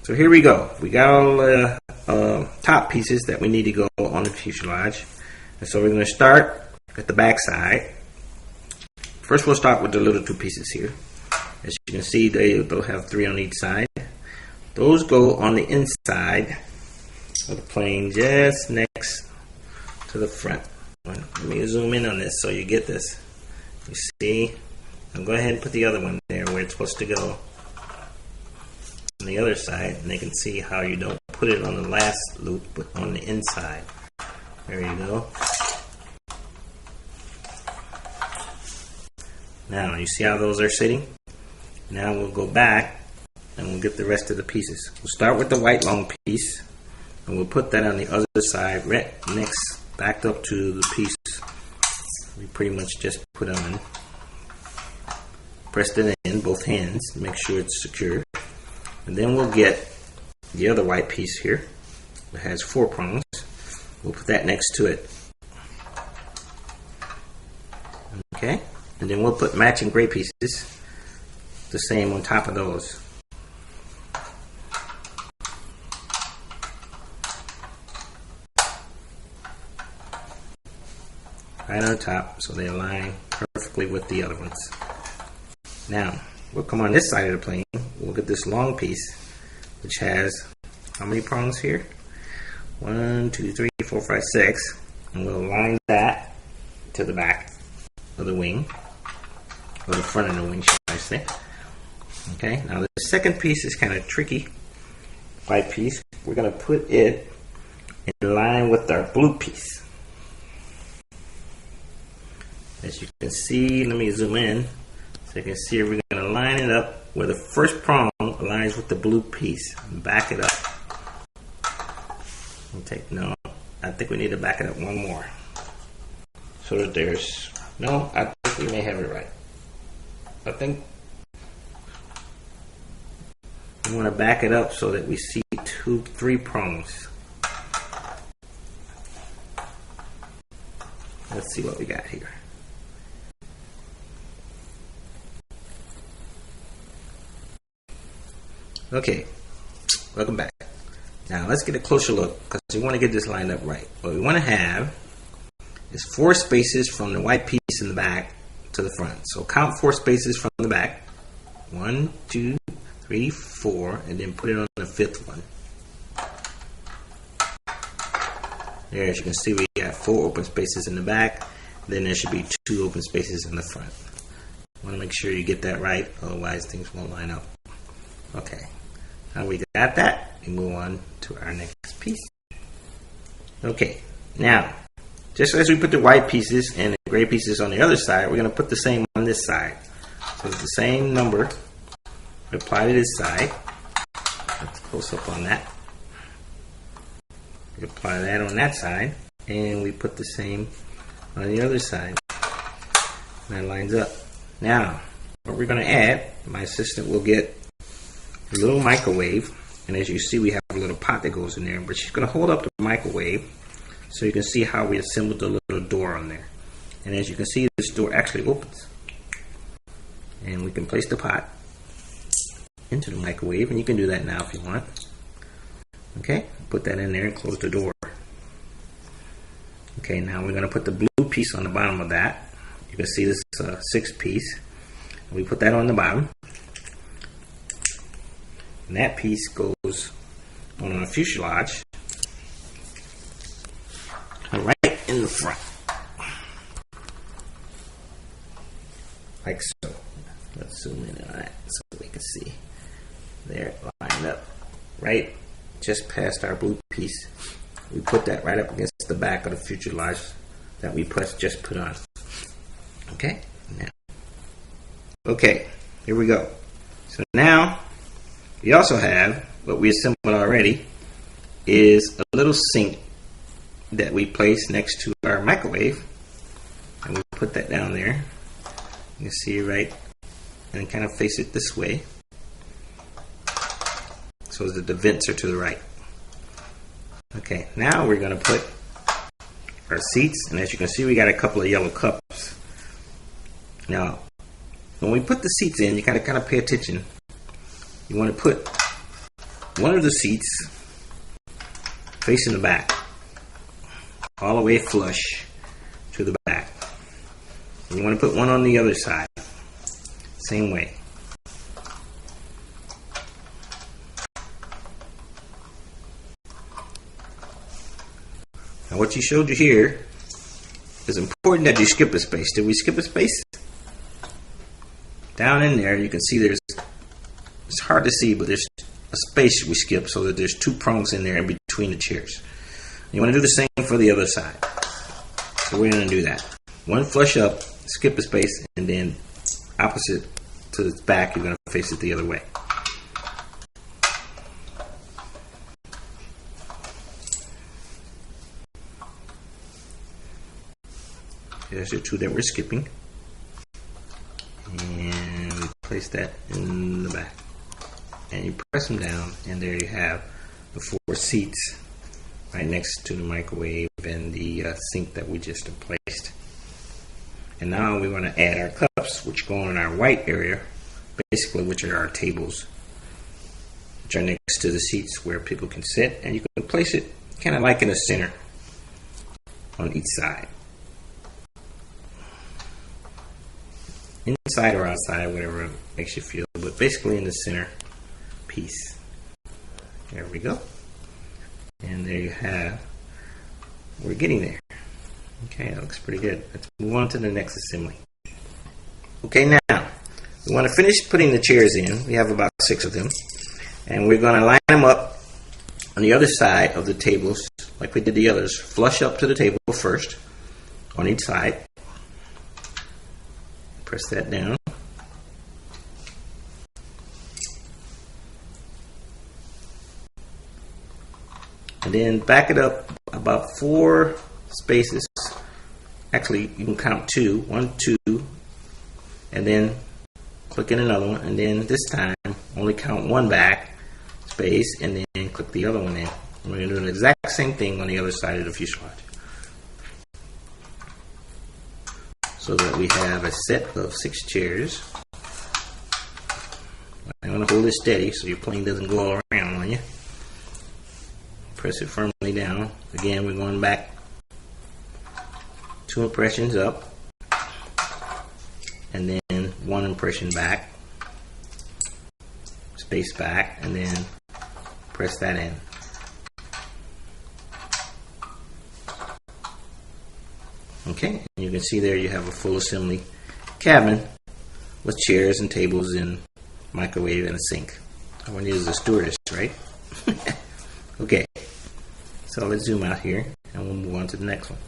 So here we go. We got all the top pieces that we need to go on the fuselage. And so we're going to start at the back side. First we'll start with the little two pieces here. As you can see, they'll have 3 on each side. Those go on the inside of the plane just next to the front. Let me zoom in on this so you get this. You see? I'll go ahead and put the other one there where it's supposed to go on the other side, and they can see how you don't put it on the last loop but on the inside. There you go. Now you see how those are sitting? Now we'll go back and we'll get the rest of the pieces. We'll start with the white long piece and we'll put that on the other side right next, backed up to the piece we pretty much just put on. Press it in both hands, make sure it's secure. And then we'll get the other white piece here that has 4 prongs. We'll put that next to it. Okay, and then we'll put matching gray pieces, the same on top of those. Right on top so they align perfectly with the other ones. Now, we'll come on this side of the plane. We'll get this long piece, which has how many prongs here? 1, 2, 3, 4, 5, 6. And we'll align that to the back of the wing, or the front of the wing, should I say. Okay, now the second piece is kind of tricky. White piece, we're going to put it in line with our blue piece. As you can see, let me zoom in. So you can see we're going to line it up where the first prong aligns with the blue piece. Back it up. No, I think we need to back it up one more. So that there's, no, I think we may have it right. I think we want to back it up so that we see 2, 3 prongs. Let's see what we got here. Okay, welcome back. Now let's get a closer look because we want to get this lined up right. What we want to have is 4 spaces from the white piece in the back to the front. So count 4 spaces from the back. 1, 2, 3, 4, and then put it on the 5th one. There, as you can see, we got 4 open spaces in the back. Then there should be 2 open spaces in the front. Want to make sure you get that right, otherwise things won't line up. Okay. Now we got that, we move on to our next piece. Okay, now, just as we put the white pieces and the gray pieces on the other side, we're going to put the same on this side. So it's the same number, apply to this side. Let's close up on that. We apply that on that side, and we put the same on the other side. And that lines up. Now, what we're going to add, my assistant will get a little microwave, and as you see we have a little pot that goes in there, but she's going to hold up the microwave so you can see how we assembled the little door on there. And as you can see, this door actually opens, and we can place the pot into the microwave, and you can do that now if you want. Okay, put that in there and close the door. Okay, now we're going to put the blue piece on the bottom of that. You can see this is a 6 piece. We put that on the bottom. And that piece goes on a fuselage right in the front. Like so. Let's zoom in on that so we can see. There, lined up right just past our blue piece. We put that right up against the back of the fuselage that we just put on. Okay? Now. Okay, here we go. So now we also have, what we assembled already, is a little sink that we place next to our microwave. And we put that down there. You can see it right, and kind of face it this way. So that the vents are to the right. Okay, now we're going to put our seats, and as you can see we got a couple of yellow cups. Now, when we put the seats in, you got to kind of pay attention. You want to put one of the seats facing the back, all the way flush to the back. And you want to put one on the other side, same way. Now what you showed you here is important that you skip a space. Did we skip a space? Down in there you can see it's hard to see, but there's a space we skip so that there's two prongs in there in between the chairs. You want to do the same for the other side. So we're going to do that. One flush up, skip a space, and then opposite to the back you're going to face it the other way. There's the two that we're skipping, and we place that in the back, and you press them down, and there you have the 4 seats right next to the microwave and the sink that we just placed. And now we want to add our cups, which go in our white area, basically, which are our tables, which are next to the seats where people can sit, and you can place it kind of like in the center on each side. Inside or outside, whatever makes you feel, but basically in the center piece. There we go. And there you have, we're getting there. Okay, that looks pretty good. Let's move on to the next assembly. Okay, now, we want to finish putting the chairs in. We have about 6 of them. And we're going to line them up on the other side of the tables, like we did the others. Flush up to the table first, on each side. Press that down. And then back it up about 4 spaces. Actually, you can count 2. 1, 2, and then click in another one. And then this time, only count 1 back space, and then click the other one in. We're going to do the exact same thing on the other side of the fuselage, so that we have a set of 6 chairs. I'm going to hold it steady so your plane doesn't go all around on you. Press it firmly down. Again, we're going back 2 impressions up, and then 1 impression back, space back, and then press that in. Okay, and you can see there you have a full assembly cabin with chairs and tables and microwave and a sink. All we need is a stewardess, right? Okay, so let's zoom out here and we'll move on to the next one.